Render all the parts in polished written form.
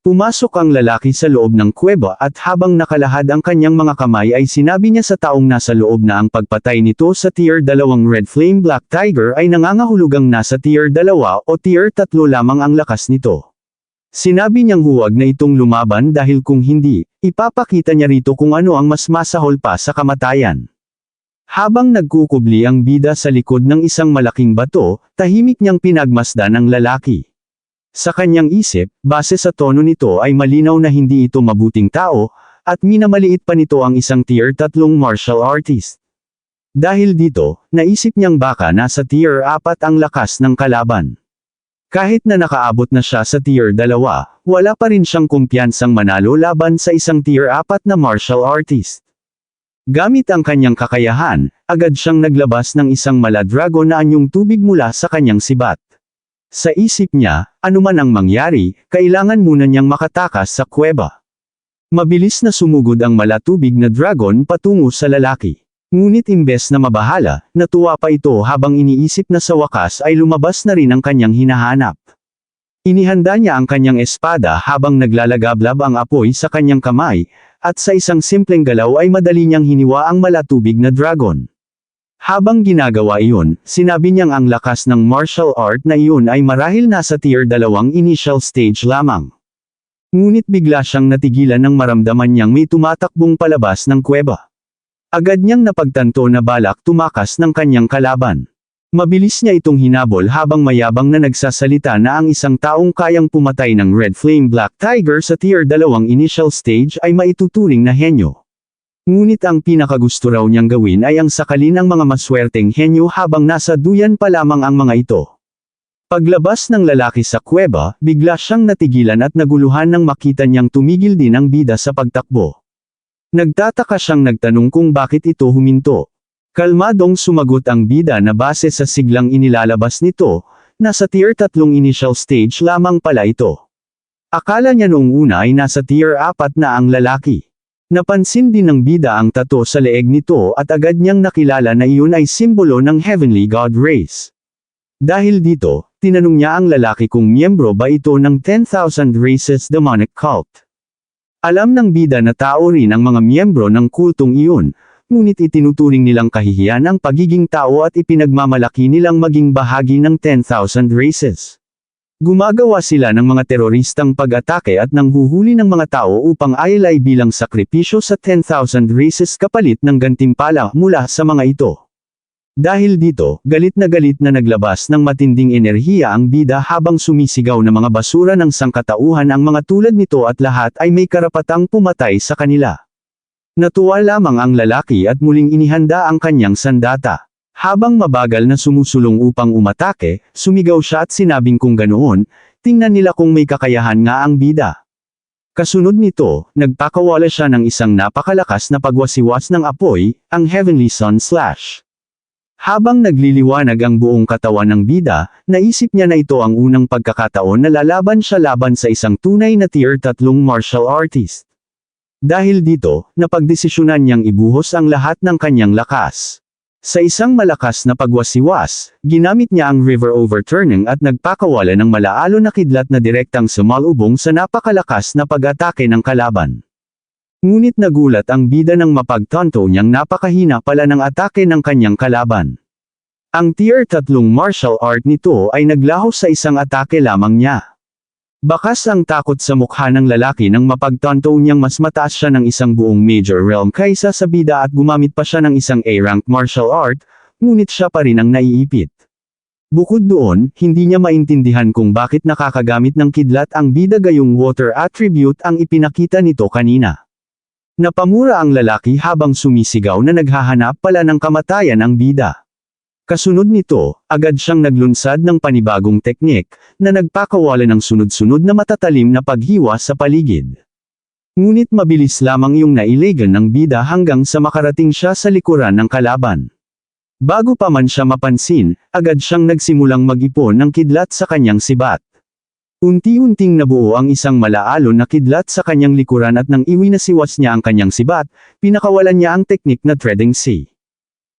Pumasok ang lalaki sa loob ng kuweba at habang nakalahad ang kanyang mga kamay ay sinabi niya sa taong nasa loob na ang pagpatay nito sa Tier 2 Red Flame Black Tiger ay nangangahulugang nasa Tier 2 o Tier 3 lamang ang lakas nito. Sinabi niyang huwag na itong lumaban dahil kung hindi, ipapakita niya rito kung ano ang mas masahol pa sa kamatayan. Habang nagkukubli ang bida sa likod ng isang malaking bato, tahimik niyang pinagmasdan ang lalaki. Sa kanyang isip, base sa tono nito ay malinaw na hindi ito mabuting tao, at minamaliit pa nito ang isang Tier 3 martial artist. Dahil dito, naisip niyang baka nasa Tier 4 ang lakas ng kalaban. Kahit na nakaabot na siya sa Tier 2, wala pa rin siyang kumpiyansang manalo laban sa isang Tier 4 na martial artist. Gamit ang kanyang kakayahan, agad siyang naglabas ng isang maladrago na anyong tubig mula sa kanyang sibat. Sa isip niya, anuman ang mangyari, kailangan muna niyang makatakas sa kuweba. Mabilis na sumugod ang malatubig na dragon patungo sa lalaki. Ngunit imbes na mabahala, natuwa pa ito habang iniisip na sa wakas ay lumabas na rin ang kanyang hinahanap. Inihanda niya ang kanyang espada habang naglalagablab ang apoy sa kanyang kamay, at sa isang simpleng galaw ay madali niyang hiniwa ang malatubig na dragon. Habang ginagawa iyon, sinabi niyang ang lakas ng martial art na iyon ay marahil nasa Tier 2 initial stage lamang. Ngunit bigla siyang natigilan nang maramdaman niyang may tumatakbong palabas ng kuweba. Agad niyang napagtanto na balak tumakas ng kanyang kalaban. Mabilis niya itong hinabol habang mayabang na nagsasalita na ang isang taong kayang pumatay ng Red Flame Black Tiger sa Tier 2 initial stage ay maituturing na henyo. Ngunit ang pinakagusto raw niyang gawin ay ang sakalin ng mga maswerteng henyo habang nasa duyan pa lamang ang mga ito. Paglabas ng lalaki sa kuweba, bigla siyang natigilan at naguluhan nang makita niyang tumigil din ang bida sa pagtakbo. Nagtataka siyang nagtanong kung bakit ito huminto. Kalmadong sumagot ang bida na base sa siglang inilalabas nito, nasa Tier 3 initial stage lamang pala ito. Akala niya noong una ay nasa Tier 4 na ang lalaki. Napansin din ng bida ang tato sa leeg nito at agad niyang nakilala na iyon ay simbolo ng Heavenly God Race. Dahil dito, tinanong niya ang lalaki kung miyembro ba ito ng 10,000 Races Demonic Cult. Alam ng bida na tao rin ang mga miyembro ng kultong iyon, ngunit itinuturing nilang kahihiyan ang pagiging tao at ipinagmamalaki nilang maging bahagi ng 10,000 Races. Gumagawa sila ng mga teroristang pag-atake at nanghuhuli ng mga tao upang ailay bilang sakripisyo sa 10,000 Races kapalit ng gantimpala mula sa mga ito. Dahil dito, galit na naglabas ng matinding enerhiya ang bida habang sumisigaw na mga basura ng sangkatauhan ang mga tulad nito at lahat ay may karapatang pumatay sa kanila. Natuwa lamang ang lalaki at muling inihanda ang kanyang sandata. Habang mabagal na sumusulong upang umatake, sumigaw siya at sinabing kung ganoon, tingnan nila kung may kakayahan nga ang bida. Kasunod nito, nagpakawala siya ng isang napakalakas na pagwasiwas ng apoy, ang Heavenly Sun Slash. Habang nagliliwanag ang buong katawan ng bida, naisip niya na ito ang unang pagkakataon na lalaban siya laban sa isang tunay na Tier 3 martial artist. Dahil dito, napagdesisyonan niyang ibuhos ang lahat ng kanyang lakas. Sa isang malakas na pagwasiwas, ginamit niya ang river overturning at nagpakawala ng malaalo na kidlat na direktang sumalubong sa napakalakas na pag-atake ng kalaban. Ngunit nagulat ang bida nang mapagtanto niyang napakahina pala ng atake ng kanyang kalaban. Ang Tier 3 martial art nito ay naglaho sa isang atake lamang niya. Bakas ang takot sa mukha ng lalaki nang mapagtanto niyang mas mataas siya ng isang buong major realm kaysa sa bida at gumamit pa siya ng isang A-rank martial art, ngunit siya pa rin ang naiipit. Bukod doon, hindi niya maintindihan kung bakit nakakagamit ng kidlat ang bida gayong water attribute ang ipinakita nito kanina. Napamura ang lalaki habang sumisigaw na naghahanap pala ng kamatayan ang bida. Kasunod nito, agad siyang naglunsad ng panibagong teknik, na nagpakawala ng sunod-sunod na matatalim na paghiwa sa paligid. Ngunit mabilis lamang yung nailegan ng bida hanggang sa makarating siya sa likuran ng kalaban. Bago pa man siya mapansin, agad siyang nagsimulang mag-ipon ng kidlat sa kanyang sibat. Unti-unting nabuo ang isang malaalon na kidlat sa kanyang likuran at nang iwinasiwas niya ang kanyang sibat, pinakawalan niya ang teknik na Treading Sea.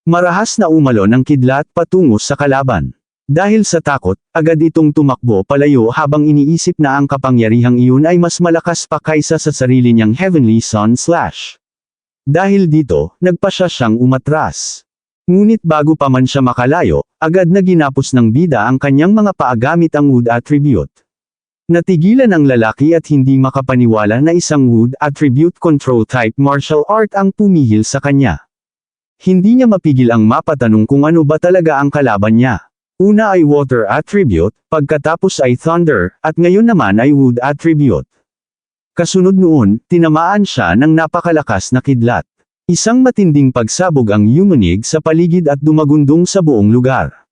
Marahas na umalon ang kidlat patungo sa kalaban. Dahil sa takot, agad itong tumakbo palayo habang iniisip na ang kapangyarihang iyon ay mas malakas pa kaysa sa sarili niyang Heavenly Son / Dahil dito, nagpasya siyang umatras. Ngunit bago pa man siya makalayo, agad na ginapos ng bida ang kanyang mga paa gamit ang wood attribute. Natigilan ang lalaki at hindi makapaniwala na isang wood attribute control type martial art ang pumihil sa kanya. Hindi niya mapigil ang mapatanong kung ano ba talaga ang kalaban niya. Una ay water attribute, pagkatapos ay thunder, at ngayon naman ay wood attribute. Kasunod noon, tinamaan siya ng napakalakas na kidlat. Isang matinding pagsabog ang yumanig sa paligid at dumagundong sa buong lugar.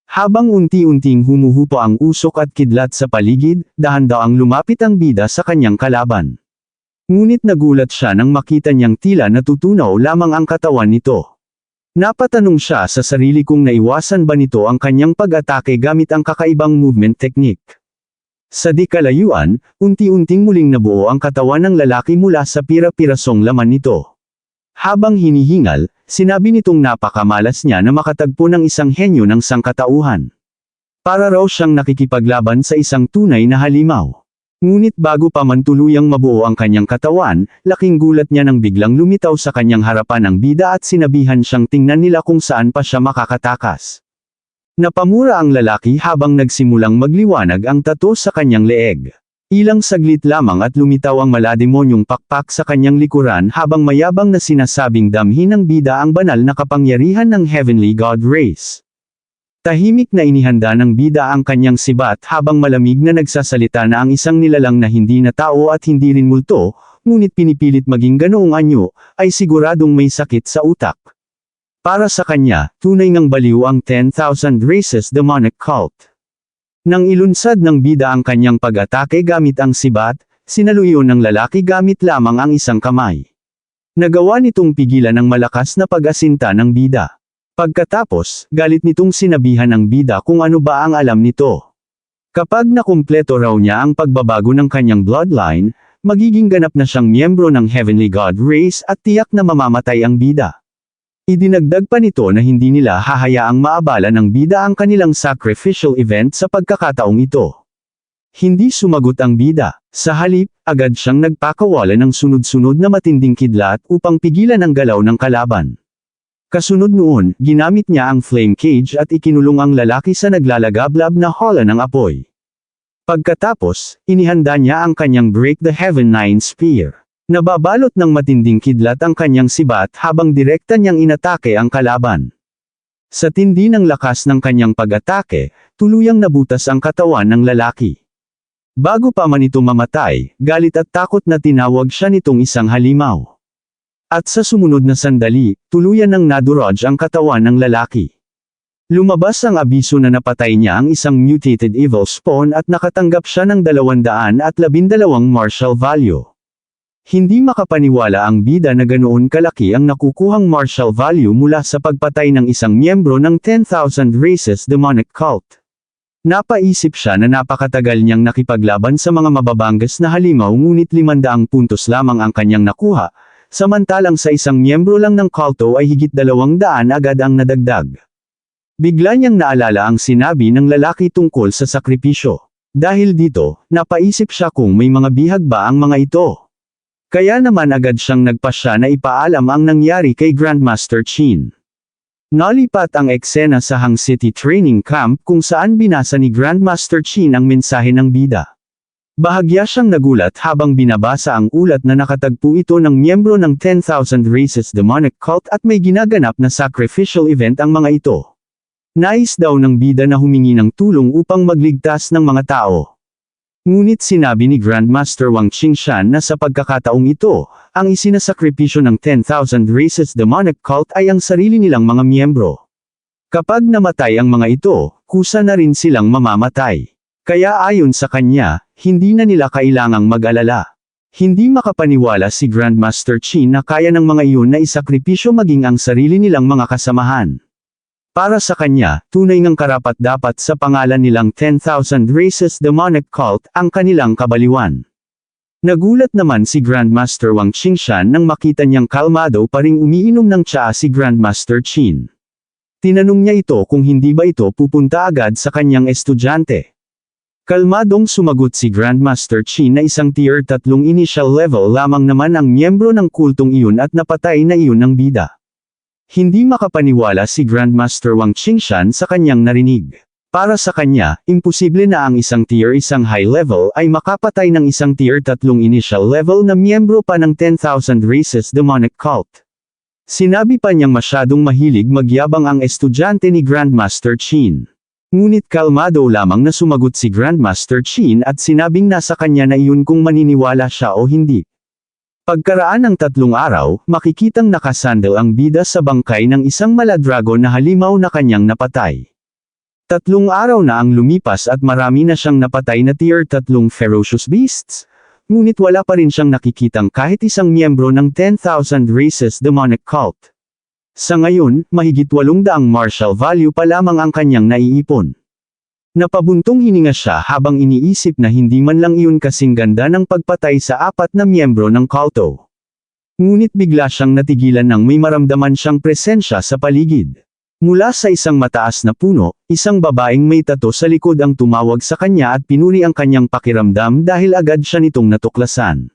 Habang unti-unting humuhupa ang usok at kidlat sa paligid, dahan-dahang lumapit ang bida sa kanyang kalaban. Ngunit nagulat siya nang makita niyang tila natutunaw lamang ang katawan nito. Napatanong siya sa sarili kung naiwasan ba nito ang kanyang pag-atake gamit ang kakaibang movement technique. Sa di kalayuan, unti-unting muling nabuo ang katawan ng lalaki mula sa pira-pirasong laman nito. Habang hinihingal, sinabi nitong napakamalas niya na makatagpo ng isang henyo ng sangkatauhan. Para raw siyang nakikipaglaban sa isang tunay na halimaw. Ngunit bago pa man tuluyang mabuo ang kanyang katawan, laking gulat niya nang biglang lumitaw sa kanyang harapan ang bida at sinabihan siyang tingnan nila kung saan pa siya makakatakas. Napamura ang lalaki habang nagsimulang magliwanag ang tato sa kanyang leeg. Ilang saglit lamang at lumitaw ang malademonyong pakpak sa kanyang likuran habang mayabang na sinasabing damhin ng bida ang banal na kapangyarihan ng Heavenly God Race. Tahimik na inihanda ng bida ang kanyang sibat habang malamig na nagsasalita na ang isang nilalang na hindi na tao at hindi rin multo, ngunit pinipilit maging ganoong anyo, ay siguradong may sakit sa utak. Para sa kanya, tunay ngang baliw ang 10,000 Races demonic cult. Nang ilunsad ng bida ang kanyang pag-atake gamit ang sibat, sinaluyo ng lalaki gamit lamang ang isang kamay. Nagawa nitong pigilan ang malakas na pag-asinta ng bida. Pagkatapos, galit nitong sinabihan ng bida kung ano ba ang alam nito. Kapag nakumpleto raw niya ang pagbabago ng kanyang bloodline, magiging ganap na siyang miyembro ng Heavenly God Race at tiyak na mamamatay ang bida. Idinagdag pa nito na hindi nila hahayaang maabala ng bida ang kanilang sacrificial event sa pagkakataong ito. Hindi sumagot ang bida. Sa halip, agad siyang nagpakawala ng sunod-sunod na matinding kidlat upang pigilan ang galaw ng kalaban. Kasunod noon, ginamit niya ang flame cage at ikinulong ang lalaki sa naglalagablab na hala ng apoy. Pagkatapos, inihanda niya ang kanyang Break the Heaven 9 Spear. Nababalot ng matinding kidlat ang kanyang sibat habang direkta niyang inatake ang kalaban. Sa tindi ng lakas ng kanyang pag-atake, tuluyang nabutas ang katawan ng lalaki. Bago pa man ito mamatay, galit at takot na tinawag siya nitong isang halimaw. At sa sumunod na sandali, tuluyan ng nadurog ang katawan ng lalaki. Lumabas ang abiso na napatay niya ang isang mutated evil spawn at nakatanggap siya ng 212 martial value. Hindi makapaniwala ang bida na ganoon kalaki ang nakukuhang martial value mula sa pagpatay ng isang miyembro ng 10,000 Races demonic cult. Napaisip siya na napakatagal niyang nakipaglaban sa mga mababangas na halimaw ngunit 500 puntos lamang ang kanyang nakuha, samantalang sa isang miyembro lang ng kulto ay higit 200 agad ang nadagdag. Bigla niyang naalala ang sinabi ng lalaki tungkol sa sakripisyo. Dahil dito, napaisip siya kung may mga bihag ba ang mga ito. Kaya naman agad siyang nagpasya na ipaalam ang nangyari kay Grandmaster Chin. Nalipat ang eksena sa Hang City Training Camp kung saan binasa ni Grandmaster Chin ang mensahe ng bida. Bahagya siyang nagulat habang binabasa ang ulat na nakatagpo ito ng miyembro ng 10,000 Races demonic cult at may ginaganap na sacrificial event ang mga ito. Nais daw ng bida na humingi ng tulong upang magligtas ng mga tao. Ngunit sinabi ni Grandmaster Wang Qingshan na sa pagkakataong ito, ang isinasakripisyo ng 10,000 Races demonic cult ay ang sarili nilang mga miyembro. Kapag namatay ang mga ito, kusa na rin silang mamamatay. Kaya ayon sa kanya, hindi na nila kailangang mag-alala. Hindi makapaniwala si Grandmaster Qin na kaya ng mga iyon na isakripisyo maging ang sarili nilang mga kasamahan. Para sa kanya, tunay ngang karapat-dapat sa pangalan nilang 10,000 Races demonic cult ang kanilang kabaliwan. Nagulat naman si Grandmaster Wang Qingshan nang makita niyang kalmado pa ring umiinom ng tsaa si Grandmaster Qin. Tinanong niya ito kung hindi ba ito pupunta agad sa kanyang estudyante. Kalmadong sumagot si Grandmaster Qin na isang tier 3 initial level lamang naman ang miyembro ng kultong iyon at napatay na iyon ng bida. Hindi makapaniwala si Grandmaster Wang Qingshan sa kanyang narinig. Para sa kanya, imposible na ang isang tier 1 high level ay makapatay ng isang tier 3 initial level na miyembro pa ng 10,000 Races Demonic Cult. Sinabi pa niyang masyadong mahilig magyabang ang estudyante ni Grandmaster Qin. Ngunit kalmado lamang na sumagot si Grandmaster Qin at sinabing nasa kanya na iyon kung maniniwala siya o hindi. Pagkaraan ng 3 araw, makikitang nakasandal ang bida sa bangkay ng isang maladragon na halimaw na kanyang napatay. 3 araw na ang lumipas at marami na siyang napatay na tier 3 ferocious beasts, ngunit wala pa rin siyang nakikitang kahit isang miyembro ng 10,000 Races Demonic Cult. Sa ngayon, mahigit 800 martial value pa lamang ang kanyang naiipon. Napabuntong hininga siya habang iniisip na hindi man lang iyon kasing ganda ng pagpatay sa 4 na miyembro ng kulto. Ngunit bigla siyang natigilan nang may maramdaman siyang presensya sa paligid. Mula sa isang mataas na puno, isang babaeng may tato sa likod ang tumawag sa kanya at pinuri ang kanyang pakiramdam dahil agad siya nitong natuklasan.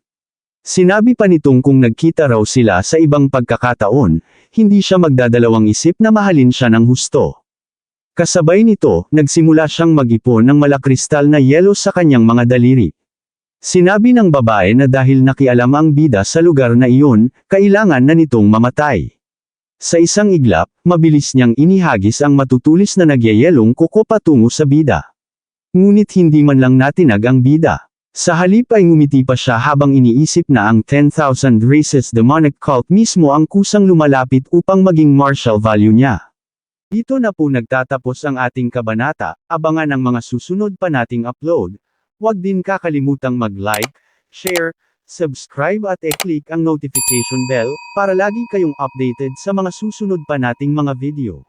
Sinabi pa nitong kung nagkita raw sila sa ibang pagkakataon, hindi siya magdadalawang isip na mahalin siya ng husto. Kasabay nito, nagsimula siyang mag-ipon ng malakristal na yelo sa kanyang mga daliri. Sinabi ng babae na dahil nakialam ang bida sa lugar na iyon, kailangan na nitong mamatay. Sa isang iglap, mabilis niyang inihagis ang matutulis na nagyayelong kuko patungo sa bida. Ngunit hindi man lang natinag ang bida. Sa halip ay ngumiti pa siya habang iniisip na ang 10,000 Races Demonic Cult mismo ang kusang lumalapit upang maging martial value niya. Dito na po nagtatapos ang ating kabanata, abangan ang mga susunod pa nating upload. Huwag din kakalimutang mag-like, share, subscribe at i-click ang notification bell, para lagi kayong updated sa mga susunod pa nating mga video.